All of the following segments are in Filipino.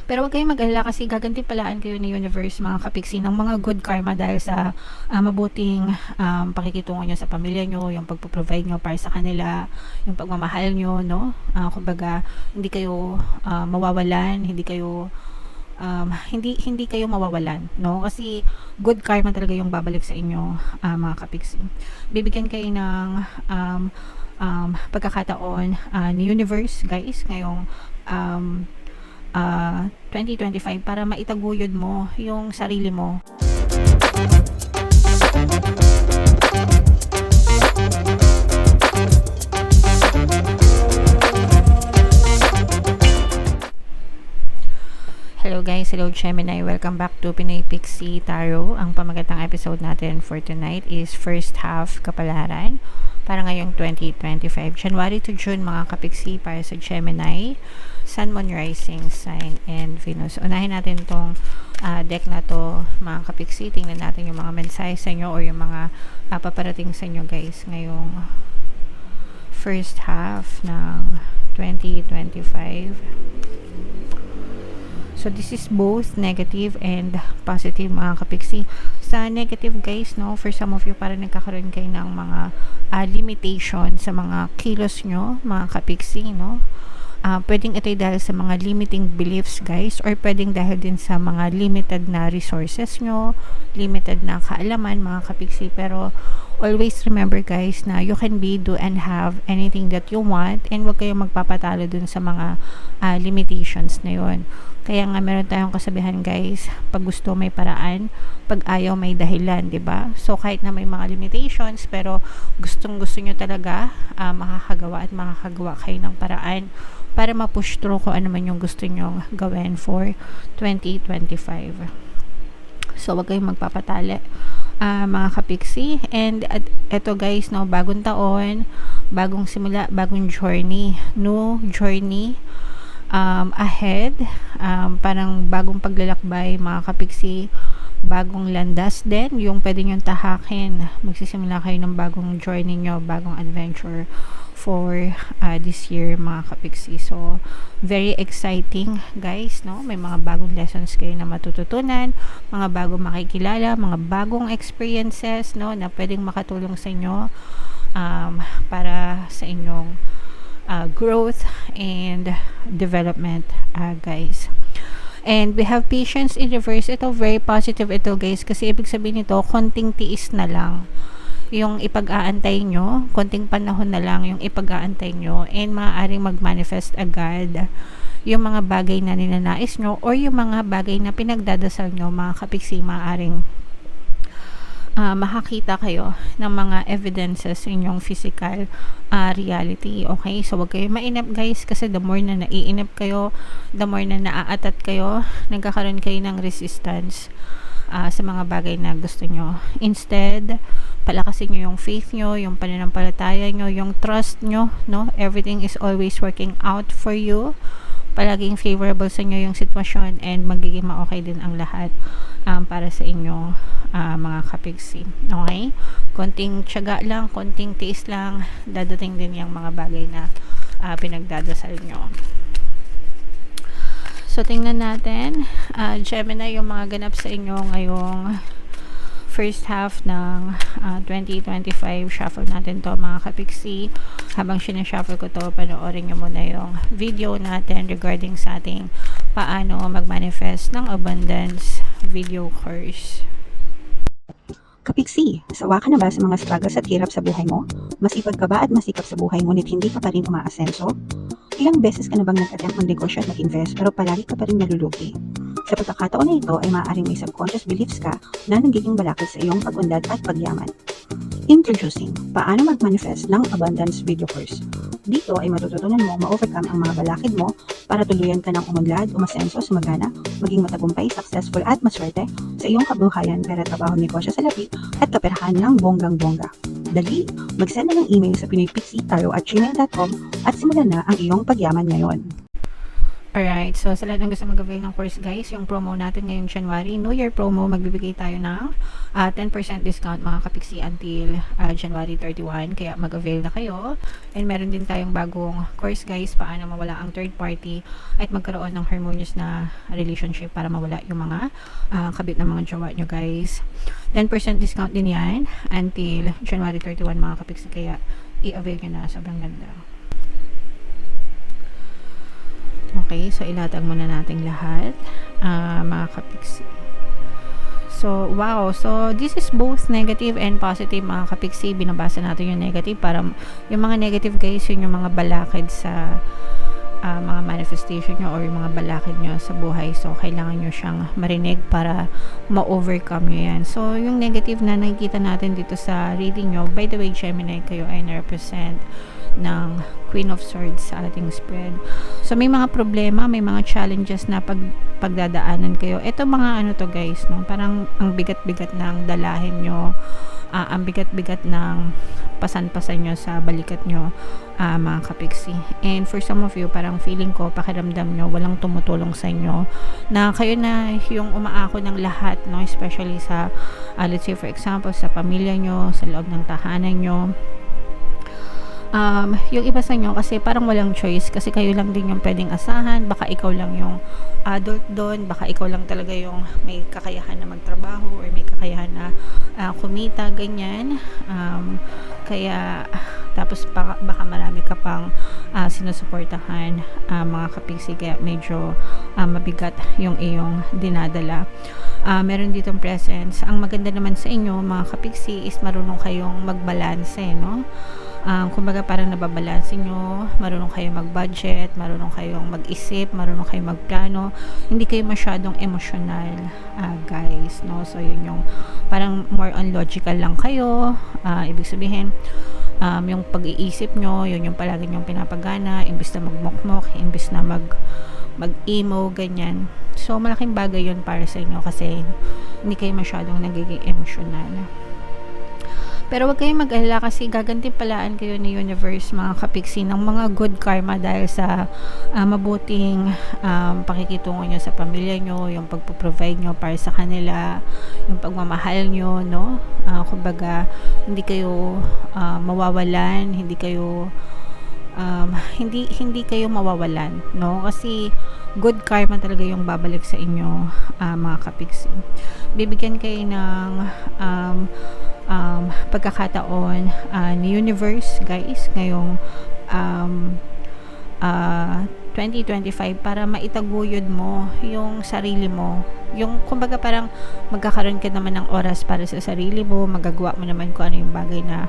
Pero huwag kayong mag-alala kasi gagantimpalaan kayo ni universe mga kapiksi ng mga good karma dahil sa mabuting pakikitungo nyo sa pamilya nyo, yung pagpo-provide nyo para sa kanila, yung pagmamahal nyo, no? Kumbaga, hindi kayo mawawalan, hindi kayo mawawalan, no? Kasi good karma talaga yung babalik sa inyo, mga kapiksi. Bibigyan kayo ng pagkakataon ni universe, guys, ngayong 2025 para maitaguyod mo yung sarili mo. Hello guys, hello Gemini, welcome back to Pinoy Pixie Tarot. Ang pamagatang episode natin for tonight is first half kapalaran para ngayong 2025, January to June mga kapiksi para sa Gemini, Sun, Moon, Rising, Sign, and Venus. Unahin natin tong deck na to mga kapiksi. Tingnan natin yung mga mensahe sa inyo or yung mga paparating sa inyo guys ngayong first half ng 2025. So this is both negative and positive mga kapiksi. Sa negative guys, no, for some of you parang nagkakaroon kayo ng mga limitation sa mga kilos nyo mga kapiksi, no. Pwedeng ito dahil sa mga limiting beliefs guys, or pwedeng dahil din sa mga limited na resources nyo, limited na kaalaman mga kapiksi. Pero always remember guys na you can be, do, and have anything that you want, and huwag kayong magpapatalo dun sa mga limitations na yun. Kaya nga meron tayong kasabihan guys, pag gusto may paraan, pag ayaw may dahilan, 'di ba? So kahit na may mga limitations, pero gustong-gusto nyo talaga makakagawa at makakagawa kayo ng paraan para ma-push through kung ano man yung gusto nyong gawin for 2025. So wag kayong magpapatali mga kapiksi. And eto guys, no, bagong taon, bagong simula, bagong journey, new journey ahead, parang bagong paglalakbay mga kapiksi, bagong landas din yung pwede nyo tahakin. Magsisimula kayo ng bagong journey nyo, bagong adventure for this year mga kapiksi. So very exciting guys, no? May mga bagong lessons kayo na matututunan, mga bagong makikilala, mga bagong experiences, no, na pwedeng makatulong sa inyo para sa inyong growth and development guys. And we have patience in reverse. Ito very positive ito guys, kasi ibig sabihin nito konting tiis na lang yung ipag-aantay nyo, konting panahon na lang yung ipag-aantay nyo, and maaaring mag-manifest agad yung mga bagay na ninanais nyo or yung mga bagay na pinagdadasal nyo mga kapiksi. Maaaring makakita kayo ng mga evidences sa inyong physical reality. Okay? So, wag kayo mainip guys, kasi the more na naiinip kayo, the more na naaatat kayo, nagkakaroon kayo ng resistance sa mga bagay na gusto nyo. Instead, palakasin nyo yung faith nyo, yung pananampalataya nyo, yung trust nyo, no? Everything is always working out for you. Palaging favorable sa inyo yung sitwasyon, and magiging ma-okay din ang lahat para sa inyo mga kapigsi. Okay? Konting tiyaga lang, konting tiis lang, dadating din yung mga bagay na pinagdadasal nyo. So, tingnan natin, Gemini, yung mga ganap sa inyo ngayong first half ng 2025. Shuffle natin to mga kapiksi. Habang sinashuffle ko to, panoorin nyo muna yung video natin regarding sa ating paano mag-manifest ng abundance video course. Kapiksi, sawa ka na ba sa mga struggles at hirap sa buhay mo? Masipag ka ba at masikap sa buhay ngunit hindi ka pa rin umaasenso? Ilang beses ka na bang nag-attempt mag-negosyo at mag-invest pero palagi ka pa rin nalulugi? Sa pagkakataon na ito ay maaaring may subconscious beliefs ka na nagiging balakid sa iyong pag-unlad at pagyaman. Introducing, paano mag-manifest ng abundance video course. Dito ay matututunan mo ma-overcome ang mga balakid mo para tuluyan ka ng umunlad, umasenso, sumagana, maging matagumpay, successful at maswerte sa iyong kabuhayan, pera, trabaho, negosyo sa lapi at kaperahan ng bonggang-bongga. Dali, mag-send na ng email sa pinoypixie@gmail.com at simulan na ang iyong pagyaman ngayon. Alright, so sa lahat ng gusto mag-avail ng course guys, yung promo natin ngayong January, New Year promo, magbibigay tayo ng 10% discount mga kapiksi until January 31, kaya mag-avail na kayo. And meron din tayong bagong course guys, paano mawala ang third party at magkaroon ng harmonious na relationship para mawala yung mga kabit ng mga jowa nyo guys. 10% discount din yan until January 31 mga kapiksi, kaya i-avail nyo na, sobrang ganda. Okay, so ilatag muna natin lahat, mga kapiksi. So, wow. So, this is both negative and positive, mga kapiksi. Binabasa natin yung negative para yung mga negative guys, yun yung mga balakid sa mga manifestation nyo or yung mga balakid nyo sa buhay. So, kailangan nyo siyang marinig para ma-overcome nyo yan. So, yung negative na nakikita natin dito sa reading nyo, by the way, Gemini, kayo ay na-represent ng Queen of Swords sa ating spread. So, may mga problema, may mga challenges na pagdadaanan kayo. Ito mga ano to guys, no? Parang ang bigat-bigat ng dalahin nyo, ang bigat-bigat ng pasan-pasan nyo sa balikat nyo, mga kapiksi. And for some of you, parang feeling ko, pakiramdam nyo, walang tumutulong sa inyo, na kayo na yung umaako ng lahat, no? Especially sa, let's say for example, sa pamilya nyo, sa loob ng tahanan nyo. Yung iba sa inyo kasi parang walang choice kasi kayo lang din yung pwedeng asahan, baka ikaw lang yung adult doon, baka ikaw lang talaga yung may kakayahan na magtrabaho or may kakayahan na kumita, ganyan. Kaya tapos baka marami ka pang sinusuportahan, mga kapiksi, kaya medyo mabigat yung iyong dinadala. Meron ditong presence. Ang maganda naman sa inyo mga kapiksi is marunong kayong magbalanse, no? Kumbaga parang nababalanse nyo, marunong kayong mag-budget, marunong kayong mag-isip, marunong kayong magplano, hindi kayo masyadong emotional, guys, no? So yun yung parang more on logical lang kayo, ibig sabihin yung pag-iisip nyo, yun yung palagi nyong pinapagana, imbis na magmokmok, imbis na mag-emo, ganyan. So malaking bagay yun para sa inyo kasi hindi kayo masyadong nagiging emotional. Pero wag kayong mag-alala kasi gagantimpalaan kayo ni Universe, mga kapiksi, ng mga good karma dahil sa mabuting pakikitungo nyo sa pamilya nyo, yung pagpo-provide nyo para sa kanila, yung pagmamahal nyo, no? Kumbaga, hindi kayo mawawalan, hindi kayo mawawalan, no? Kasi good karma talaga yung babalik sa inyo, mga kapiksi. Bibigyan kayo ng pagkakataon ni Universe, guys, ngayong 2025 para maitaguyod mo yung sarili mo. Yung kumbaga parang magkakaroon ka naman ng oras para sa sarili mo, magagawa mo naman kung ano yung bagay na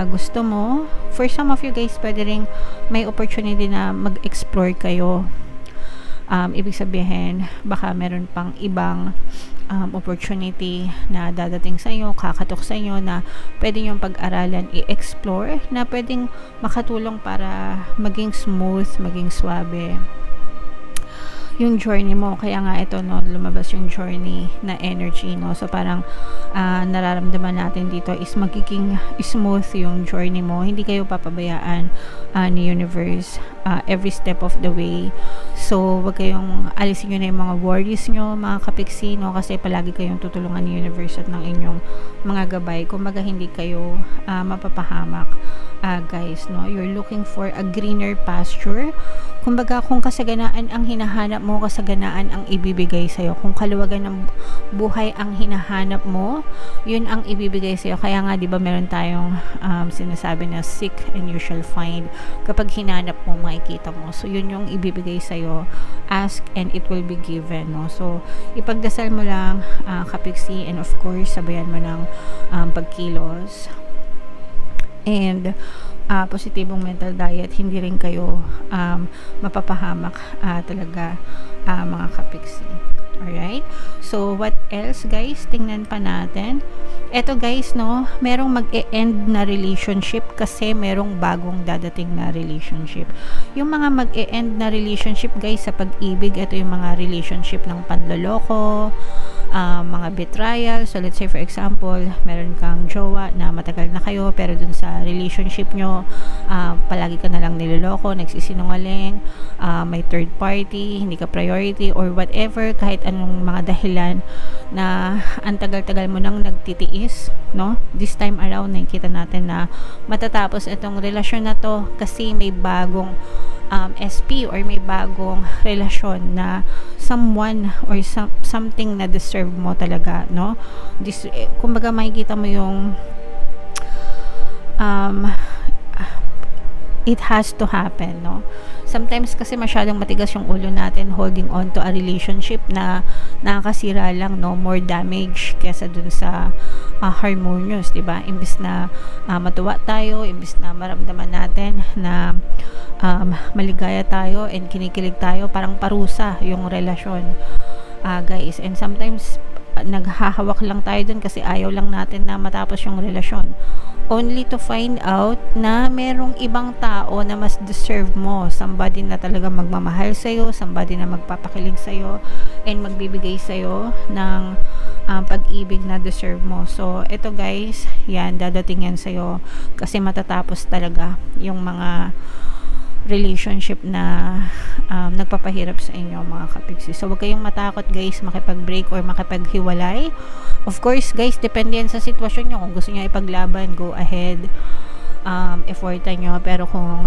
gusto mo. For some of you guys, pwede rin may opportunity na mag-explore kayo. Ibig sabihin, baka meron pang ibang opportunity na dadating sa inyo, kakatok sa inyo na pwede nyo pag-aralan, i-explore, na pwedeng makatulong para maging smooth, maging suabe yung journey mo. Kaya nga ito, no, lumabas yung journey na energy, no? So parang nararamdaman natin dito is magiging smooth yung journey mo. Hindi kayo papabayaan ni Universe every step of the way. So wag kayong alisin nyo na yung mga worries nyo, mga kapiksi, no? Kasi palagi kayong tutulungan ni Universe at ng inyong mga gabay. Kumbaga hindi kayo mapapahamak, guys, no? You're looking for a greener pasture. Kumbaga, kung kasaganaan ang hinahanap mo, kasaganaan ang ibibigay sa'yo. Kung kaluwagan ng buhay ang hinahanap mo, yun ang ibibigay sa'yo. Kaya nga, di ba, meron tayong sinasabi na seek and you shall find. Kapag hinanap mo, makikita mo. So, yun yung ibibigay sa'yo. Ask and it will be given, no? So, ipagdasal mo lang, kapiksi, and of course, sabayan mo ng pagkilos. And positibong mental diet, hindi rin kayo mapapahamak talaga, mga kapiksi. Alright? So, what else, guys? Tingnan pa natin. Eto, guys, no? Merong mag-e-end na relationship kasi merong bagong dadating na relationship. Yung mga mag-e-end na relationship, guys, sa pag-ibig, ito yung mga relationship ng panloloko, mga betrayal. So let's say for example, meron kang jowa na matagal na kayo pero dun sa relationship nyo, palagi ka na lang niloloko, nagsisinungaling, may third party, hindi ka priority or whatever, kahit anong mga dahilan na ang tagal-tagal mo nang nagtitiis, no? This time around nakikita natin na matatapos itong relasyon na to kasi may bagong SP or may bagong relasyon na someone or something na deserve mo talaga, no? Kumbaga makikita mo yung it has to happen, no? Sometimes kasi masyadong matigas yung ulo natin holding on to a relationship na nakakasira lang, no? More damage kesa dun sa harmonious, diba? Imbis na matuwa tayo, imbis na maramdaman natin na maligaya tayo and kinikilig tayo, parang parusa yung relasyon, guys. And sometimes naghahawak lang tayo dun kasi ayaw lang natin na matapos yung relasyon, only to find out na merong ibang tao na mas deserve mo, somebody na talaga magmamahal sa'yo, somebody na magpapakilig sa'yo and magbibigay sa'yo ng pag-ibig na deserve mo. So ito guys, yan, dadating yan sa'yo kasi matatapos talaga yung mga relationship na nagpapahirap sa inyo, mga kapiksi. So wag kayong matakot guys makipag-break or makipaghiwalay. Of course guys, depende yan sa sitwasyon nyo. Kung gusto nyo ipaglaban, go ahead, effortan nyo. Pero kung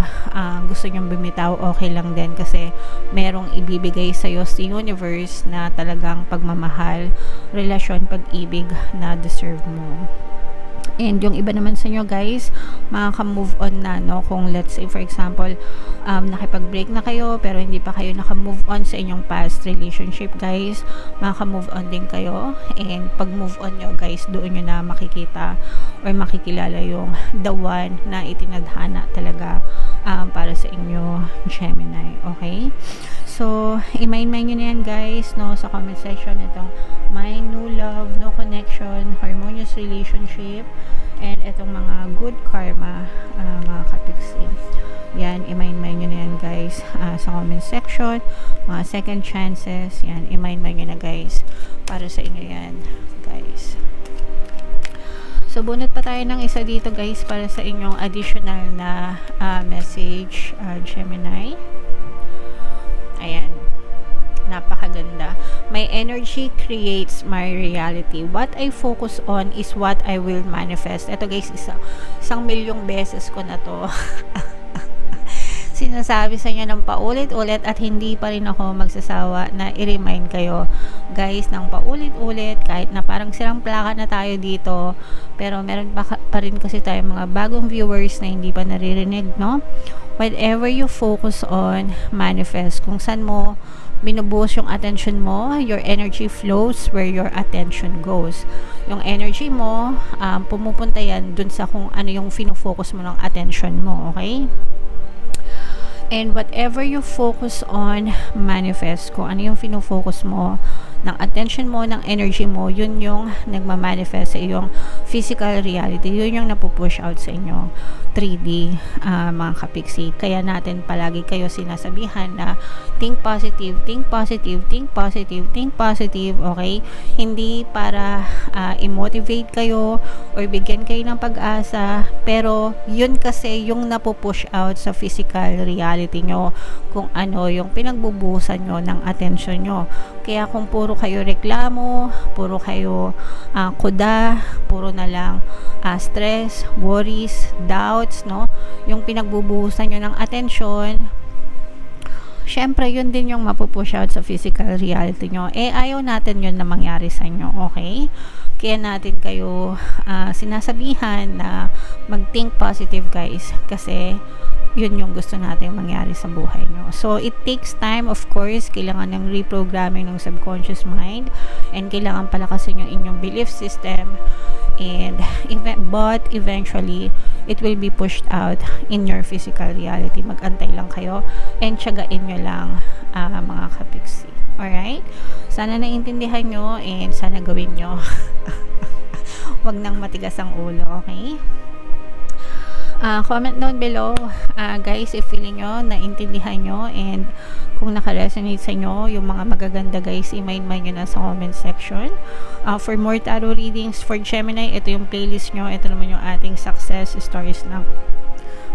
gusto nyo bumitaw, okay lang din kasi merong ibibigay sa'yo sa universe na talagang pagmamahal, relasyon, pag-ibig na deserve mo. And yung iba naman sa inyo guys, makaka-move on na, no? Kung let's say for example, nakipag-break na kayo pero hindi pa kayo naka-move on sa inyong past relationship guys, makaka-move on din kayo. And pag move on nyo guys, doon nyo na makikita or makikilala yung the one na itinadhana talaga para sa inyo, Gemini. Okay? So, i-mind nyo na yan guys, no? Sa comment section, itong my new love, no connection, harmonious relationship, and itong mga good karma, mga kapiksi. Yan, i-mind nyo na yan guys sa comment section. Mga second chances, yan, i-mind nyo na guys. Para sa inyo yan, guys. So, bunot pa tayo ng isa dito guys para sa inyong additional na message, Gemini. Ayan. Napakaganda. My energy creates my reality. What I focus on is what I will manifest. Ito guys, isang milyong beses ko na to sinasabi sa inyo ng paulit-ulit at hindi pa rin ako magsasawa na i-remind kayo guys ng paulit-ulit kahit na parang sirang plaka na tayo dito, pero meron pa rin kasi tayo mga bagong viewers na hindi pa naririnig, no? Whatever you focus on, manifest. Kung saan mo binubuhos yung attention mo, your energy flows where your attention goes. Yung energy mo, pumupunta yan dun sa kung ano yung fino-focus mo ng attention mo, okay? And whatever you focus on, manifest. Kung ano yung fino-focus mo, ng attention mo, ng energy mo, yun yung nagmamanifest sa iyong physical reality. Yun yung napupush out sa inyo 3D, mga kapiksi. Kaya natin palagi kayo sinasabihan na think positive, think positive, think positive, think positive, okay? Hindi para i-motivate kayo or bigyan kayo ng pag-asa, pero yun kasi yung napupush out sa physical reality nyo, kung ano yung pinagbubuhusan nyo ng attention nyo. Kaya kung puro kayo reklamo, puro kayo kuda, puro na lang stress, worries, doubts, no? Yung pinagbubuhusan nyo ng attention, syempre yun din yung mapupush out sa physical reality nyo. Eh, ayaw natin yun na mangyari sa inyo, okay? Kaya natin kayo sinasabihan na mag-think positive guys, kasi yun yung gusto natin mangyari sa buhay nyo. So, it takes time, of course. Kailangan ng reprogramming ng subconscious mind, and kailangan palakasin yung inyong belief system, but eventually it will be pushed out in your physical reality. Mag-antay lang kayo and tiyagain nyo lang, mga kapiksi. Alright? Sana naintindihan nyo and sana gawin nyo. Wag nang matigas ang ulo, okay? Comment down below, guys, if feeling nyo, naintindihan nyo, and kung naka-resonate sa inyo yung mga magaganda, guys, i-mind nyo na sa comment section. For more tarot readings for Gemini, ito yung playlist nyo. Ito naman yung ating success stories ng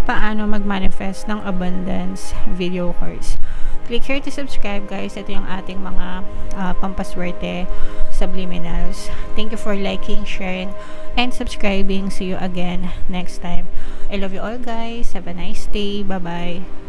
paano mag-manifest ng abundance video course. Click here to subscribe, guys. Ito yung ating mga pampaswerte subliminals. Thank you for liking, sharing, and subscribing. See you again next time. I love you all, guys. Have a nice day. Bye-bye.